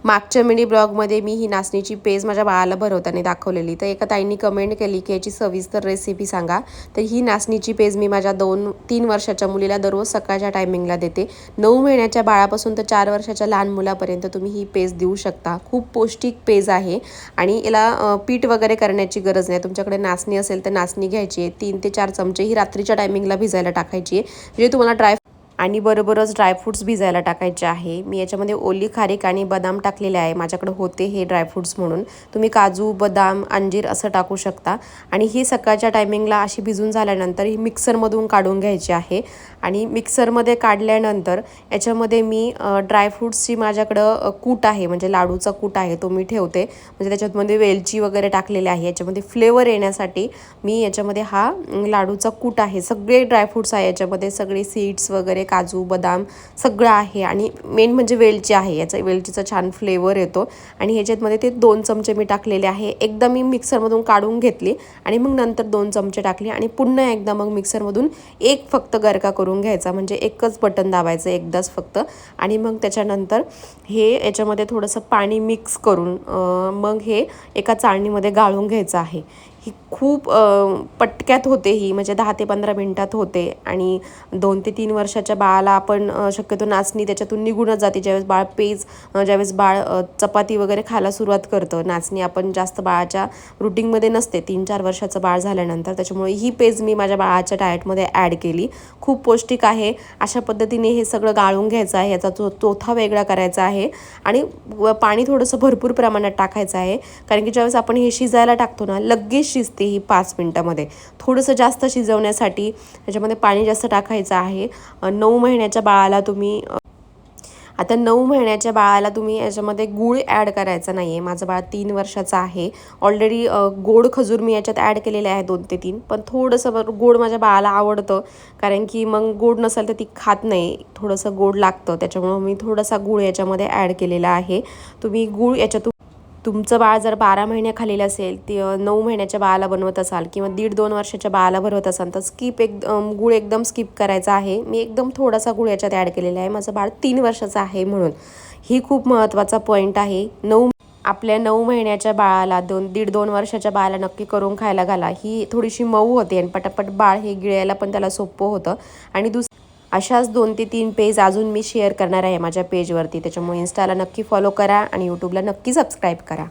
मागच्या मिनी ब्लॉगमध्ये मी ही नाचणीची पेज माझ्या बाळाला भरवताना दाखवलेली, तर एका ताईंनी कमेंट केली की याची सविस्तर रेसिपी सांगा। तर ही नाचणीची पेज मी माझ्या 2-3 वर्षाच्या मुलीला दररोज सकाळच्या टायमिंगला देते। 9 महिन्याच्या बाळापासून तर 4 वर्षाच्या लहान मुलापर्यंत तुम्ही ही पेज देऊ शकता। खूप पौष्टिक पेज आहे आणि याला पीठ वगैरे करण्याची गरज नाही। तुमच्याकडे नाचणी असेल तर नाचणी घ्यायची आहे, 3 ते 4 चमचे ही रात्रीच्या टायमिंगला भिजायला टाकायची आहे, म्हणजे तुम्हाला आणि बरोबरच ड्रायफ्रूट्स भिजायला टाकायचे आहे। मी याच्यामध्ये ओली खारीक आणि बदाम टाकलेले आहे, माझ्याकडे होते हे ड्रायफ्रूट्स म्हणून। तुम्ही काजू, बदाम, अंजीर असं टाकू शकता। आणि ही सकाळच्या टायमिंगला अशी भिजून झाल्यानंतर ही मिक्सरमधून काढून घ्यायची आहे। आणि मिक्सरमध्ये काढल्यानंतर याच्यामध्ये मी ड्रायफ्रूट्सची माझ्याकडं कूट आहे, म्हणजे लाडूचा कूट आहे, तो मी ठेवते। म्हणजे त्याच्यामध्ये वेलची वगैरे टाकलेले आहे, याच्यामध्ये फ्लेवर येण्यासाठी मी याच्यामध्ये हा लाडूचा कूट आहे। सगळे ड्रायफ्रूट्स आहे याच्यामध्ये, सगळे सीड्स वगैरे, काजू, बदाम सगळं आहे। आणि मेन म्हणजे वेलची आहे, याचा वेलचीचा छान फ्लेवर येतो। आणि ह्याच्यामध्ये ते 2 चमचे मी टाकलेले आहे। एकदा मी मिक्सरमधून काढून घेतली आणि मग नंतर 2 चमचे टाकले आणि पुन्हा एकदा मग मिक्सरमधून एक फक्त गरका करून घ्यायचा, म्हणजे एकच बटन दाबायचं एकदाच फक्त। आणि मग त्याच्यानंतर हे याच्यामध्ये थोडंसं पाणी मिक्स करून मग हे एका चाळणीमध्ये गाळून घ्यायचं आहे। ही खूप पटक्यात होते ही, म्हणजे 10 ते 15 मिनिटात होते। आणि 2 ते 3 वर्षाच्या बाळाला आपण शक्यतो नाचणी त्याच्यातून निघूनच जाते। ज्यावेळेस बाळ चपाती वगैरे खायला सुरुवात करतं, नाचणी आपण जास्त बाळाच्या रुटीनमध्ये नसते 3-4 वर्षाचं बाळ झाल्यानंतर, त्याच्यामुळे ही पेज मी माझ्या बाळाच्या डाएटमध्ये ॲड केली। खूप पौष्टिक आहे। अशा पद्धतीने हे सगळं गाळून घ्यायचं आहे, याचा चोथा वेगळा करायचा आहे आणि पाणी थोडंसं भरपूर प्रमाणात टाकायचं आहे, कारण की ज्यावेळेस आपण हे शिजायला टाकतो ना, लगेच शिजते ही 5 मिनिटामध्ये। थोडंसं जास्त शिजवण्यासाठी त्याच्यामध्ये पाणी जास्त टाकायचं आहे। 9 महिन्याच्या बाळाला तुम्ही आता 9 महिन्याच्या बाळाला तुम्ही याच्यामध्ये गूळ ॲड करायचा नाही आहे। माझं बाळ 3 वर्षाचं आहे, ऑलरेडी गोड खजूर मी याच्यात ॲड केलेले आहे 2 ते 3, पण थोडंसं गोड माझ्या बाळाला आवडतं, कारण की मग गोड नसेल तर ती खात नाही, थोडंसं गोड लागतं, त्याच्यामुळं मी थोडासा गूळ याच्यामध्ये ॲड केलेला आहे। तुम्ही गूळ याच्यातून तुमचं बाळ जर 12 महिन्याखालील असेल, ते 9 महिन्याच्या बाळाला बनवत असाल किंवा 1.5-2 वर्षाच्या बाळाला बनवत असाल तर गूळ एकदम स्किप करायचा आहे। मी एकदम थोडासा गूळ याच्यात ॲड केलेला आहे, माझं बाळ 3 वर्षाचं आहे म्हणून। ही खूप महत्त्वाचा पॉईंट आहे। आपल्या 9 महिन्याच्या बाळाला 1.5-2 वर्षाच्या बाळाला नक्की करून खायला घाला। ही थोडीशी मऊ होते आणि पटापट बाळ हे गिळायला पण त्याला सोपं होतं। आणि अशाच 2 ते 3 पेज अजून मी शेअर करणार आहे माझ्या पेजवरती, त्याच्यामुळे इन्स्टाला नक्की फॉलो करा आणि यूट्यूबला नक्की सबस्क्राईब करा।